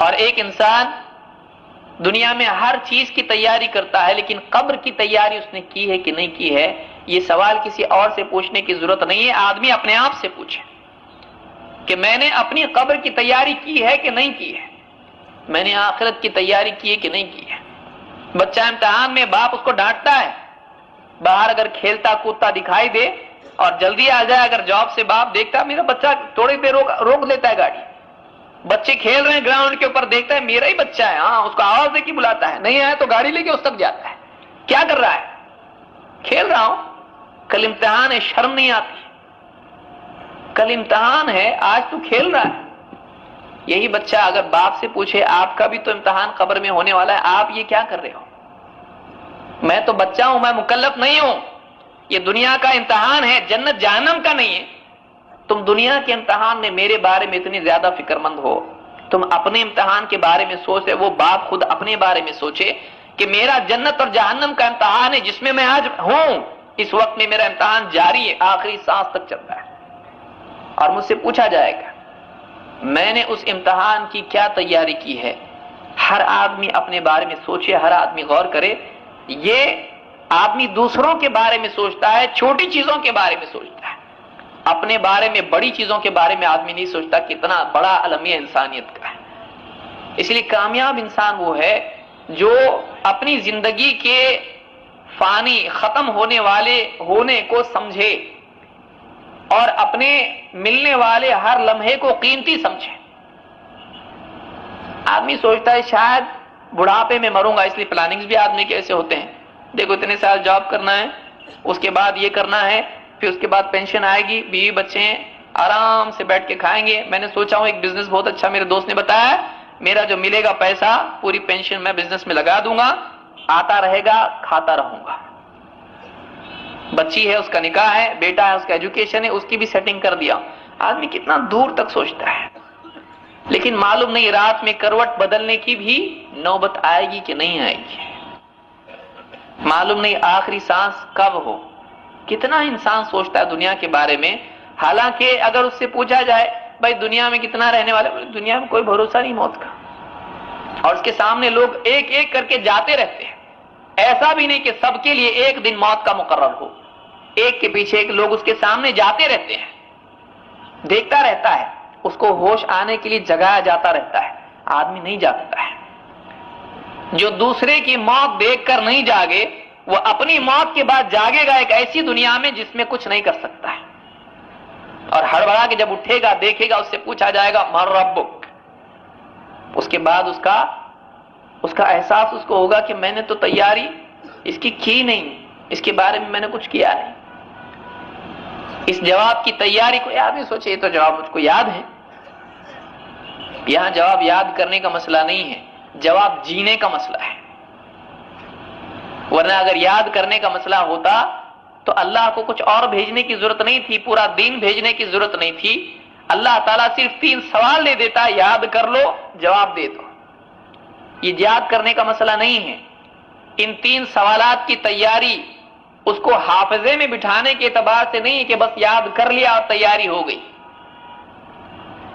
اور ایک انسان دنیا میں ہر چیز کی تیاری کرتا ہے، لیکن قبر کی تیاری اس نے کی ہے کہ نہیں کی ہے، یہ سوال کسی اور سے پوچھنے کی ضرورت نہیں ہے، آدمی اپنے آپ سے پوچھے کہ میں نے اپنی قبر کی تیاری کی ہے کہ نہیں کی ہے، میں نے آخرت کی تیاری کی ہے کہ نہیں کی ہے۔ بچہ امتحان میں باپ اس کو ڈانٹتا ہے، باہر اگر کھیلتا کودتا دکھائی دے اور جلدی آ جائے اگر جاب سے، باپ دیکھتا ہے میرا بچہ تھوڑی دیر روک لیتا ہے گاڑی، بچے کھیل رہے ہیں گراؤنڈ کے اوپر، دیکھتا ہے میرا ہی بچہ ہے، ہاں اس کو آواز دے کے بلاتا ہے، نہیں آیا تو گاڑی لے کے اس تک جاتا ہے۔ کیا کر رہا ہے؟ کھیل رہا ہوں، کل امتحان ہے، شرم نہیں آتی؟ کل امتحان ہے، آج تو کھیل رہا ہے۔ یہی بچہ اگر باپ سے پوچھے آپ کا بھی تو امتحان قبر میں ہونے والا ہے، آپ یہ کیا کر رہے ہو؟ میں تو بچہ ہوں، میں مکلف نہیں ہوں، یہ دنیا کا امتحان ہے، جنت جہنم کا نہیں ہے۔ تم دنیا کے امتحان میں میرے بارے میں اتنی زیادہ فکر مند ہو، تم اپنے امتحان کے بارے میں سوچ رہے، وہ باپ خود اپنے بارے میں سوچے کہ میرا جنت اور جہنم کا امتحان ہے جس میں میں آج ہوں، اس وقت میں میرا امتحان جاری ہے، آخری سانس تک چل رہا ہے، اور مجھ سے پوچھا جائے گا میں نے اس امتحان کی کیا تیاری کی ہے۔ ہر آدمی اپنے بارے میں سوچے، ہر آدمی غور کرے۔ یہ آدمی دوسروں کے بارے میں سوچتا ہے، چھوٹی چیزوں کے بارے میں سوچتا ہے، اپنے بارے میں بڑی چیزوں کے بارے میں آدمی نہیں سوچتا، کتنا بڑا المیہ انسانیت کا ہے۔ اس لیے کامیاب انسان وہ ہے جو اپنی زندگی کے فانی ختم ہونے والے ہونے کو سمجھے اور اپنے ملنے والے ہر لمحے کو قیمتی سمجھے۔ آدمی سوچتا ہے شاید بڑھاپے میں مروں گا، اس لیے پلاننگز بھی آدمی کے ایسے ہوتے ہیں، دیکھو اتنے سال جاب کرنا ہے، اس کے بعد یہ کرنا ہے، پھر اس کے بعد پینشن آئے گی، بیوی بچے ہیں، آرام سے بیٹھ کے کھائیں گے۔ میں نے سوچا ہوں ایک بزنس بہت اچھا میرے دوست نے بتایا، میرا جو ملے گا پیسہ پوری پینشن میں بزنس میں لگا دوں گا، آتا رہے گا، کھاتا رہوں گا۔ بچی ہے، اس کا نکاح ہے، بیٹا ہے، اس کا ایجوکیشن ہے، اس کی بھی سیٹنگ کر دیا۔ آدمی کتنا دور تک سوچتا ہے، لیکن معلوم نہیں رات میں کروٹ بدلنے کی بھی نوبت آئے گی کہ نہیں آئے گی، معلوم نہیں آخری سانس کب ہو۔ کتنا انسان سوچتا ہے دنیا کے بارے میں، حالانکہ اگر اس سے پوچھا جائے بھائی دنیا میں کتنا رہنے والے، دنیا میں کوئی بھروسہ نہیں موت کا، اور اس کے سامنے لوگ ایک ایک کر کے جاتے رہتے ہیں۔ ایسا بھی نہیں کہ سب کے لیے ایک دن موت کا مقرر ہو، ایک کے پیچھے ایک لوگ اس کے سامنے جاتے رہتے ہیں، دیکھتا رہتا ہے، اس کو ہوش آنے کے لیے جگایا جاتا رہتا ہے، آدمی نہیں جاگتا ہے۔ جو دوسرے کی موت دیکھ کر نہیں جاگے، وہ اپنی موت کے بعد جاگے گا ایک ایسی دنیا میں جس میں کچھ نہیں کر سکتا ہے، اور ہڑبڑا کے جب اٹھے گا دیکھے گا، اس سے پوچھا جائے گا من ربک، اس کے بعد اس کا احساس اس کو ہوگا کہ میں نے تو تیاری اس کی نہیں، اس کے بارے میں نے کچھ کیا نہیں۔ اس جواب کی تیاری کو آدمی سوچے، یہ تو جواب مجھ کو یاد ہے۔ یہاں جواب یاد کرنے کا مسئلہ نہیں ہے، جواب جینے کا مسئلہ ہے، ورنہ اگر یاد کرنے کا مسئلہ ہوتا تو اللہ کو کچھ اور بھیجنے کی ضرورت نہیں تھی، پورا دین بھیجنے کی ضرورت نہیں تھی، اللہ تعالیٰ صرف 3 سوال دے دیتا، یاد کر لو جواب دے دو۔ یہ یاد کرنے کا مسئلہ نہیں ہے، ان 3 سوالات کی تیاری اس کو حافظے میں بٹھانے کے اعتبار سے نہیں ہے کہ بس یاد کر لیا اور تیاری ہو گئی۔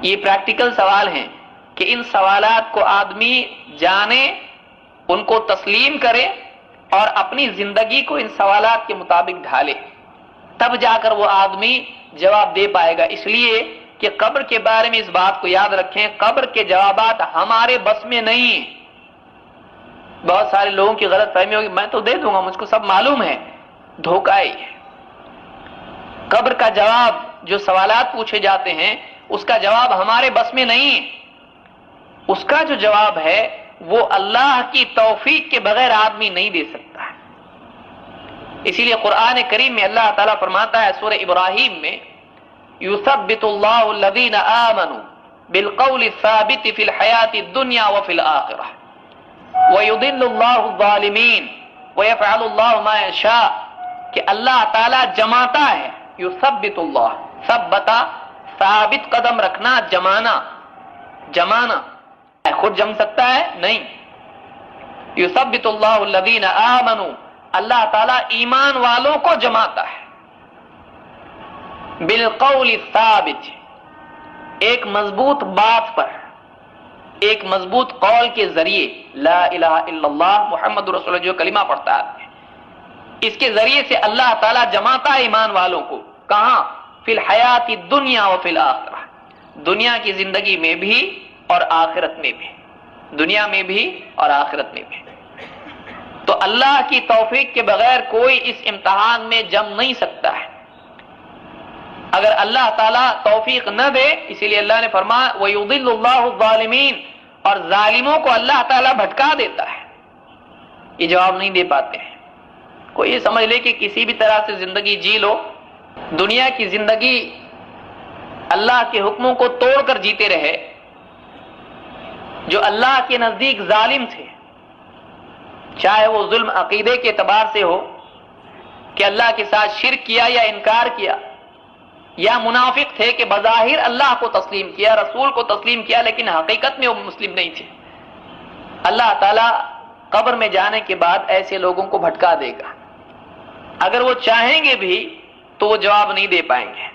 یہ پریکٹیکل سوال ہیں کہ ان سوالات کو آدمی جانے، ان کو تسلیم کرے اور اپنی زندگی کو ان سوالات کے مطابق ڈھالے، تب جا کر وہ آدمی جواب دے پائے گا۔ اس لیے کہ قبر کے بارے میں اس بات کو یاد رکھیں، قبر کے جوابات ہمارے بس میں نہیں ہیں۔ بہت سارے لوگوں کی غلط فہمی ہوگی، میں تو دے دوں گا، مجھ کو سب معلوم ہے، دھوکہ ہی ہے۔ قبر کا جواب، جو سوالات پوچھے جاتے ہیں، اس کا جواب ہمارے بس میں نہیں ہے، اس کا جو جواب ہے وہ اللہ کی توفیق کے بغیر آدمی نہیں دے سکتا ہے۔ اسی لیے قرآن کریم میں اللہ تعالیٰ فرماتا ہے سورہ ابراہیم میں، یثبت اللہ الذین آمنوا بالقول الثابت فی الحیاۃ الدنیا وفی الآخرہ ویضل اللہ الظالمین ویفعل اللہ ما یشاء، کہ اللہ تعالیٰ جماتا ہے، یثبت اللہ، ثبتا ثابت قدم رکھنا، جمانا خود جم سکتا ہے نہیں، یثبت اللہ الذین آمنوا، اللہ تعالیٰ ایمان والوں کو جماتا ہے، بالقول الثابت، ایک مضبوط بات پر، ایک مضبوط قول کے ذریعے لا الہ الا اللہ محمد رسول اللہ جو کلمہ پڑھتا ہے، اس کے ذریعے سے اللہ تعالیٰ جماتا ہے ایمان والوں کو، کہاں؟ فی الحیات الدنیا و فی الآخرہ، دنیا کی زندگی میں بھی اور آخرت میں بھی، دنیا میں بھی اور آخرت میں بھی۔ تو اللہ کی توفیق کے بغیر کوئی اس امتحان میں جم نہیں سکتا ہے۔ اگر اللہ تعالیٰ توفیق نہ دے، اسی لیے اللہ نے فرمایا وَيُضِلُّ اللَّهُ الظَّالِمِينَ، اور ظالموں کو اللہ تعالیٰ بھٹکا دیتا ہے، یہ جواب نہیں دے پاتے ہیں۔ کوئی یہ سمجھ لے کہ کسی بھی طرح سے زندگی جی لو، دنیا کی زندگی اللہ کے حکموں کو توڑ کر جیتے رہے، جو اللہ کے نزدیک ظالم تھے، چاہے وہ ظلم عقیدے کے اعتبار سے ہو کہ اللہ کے ساتھ شرک کیا یا انکار کیا، یا منافق تھے کہ بظاہر اللہ کو تسلیم کیا، رسول کو تسلیم کیا، لیکن حقیقت میں وہ مسلم نہیں تھے، اللہ تعالیٰ قبر میں جانے کے بعد ایسے لوگوں کو بھٹکا دے گا۔ اگر وہ چاہیں گے بھی تو وہ جواب نہیں دے پائیں گے۔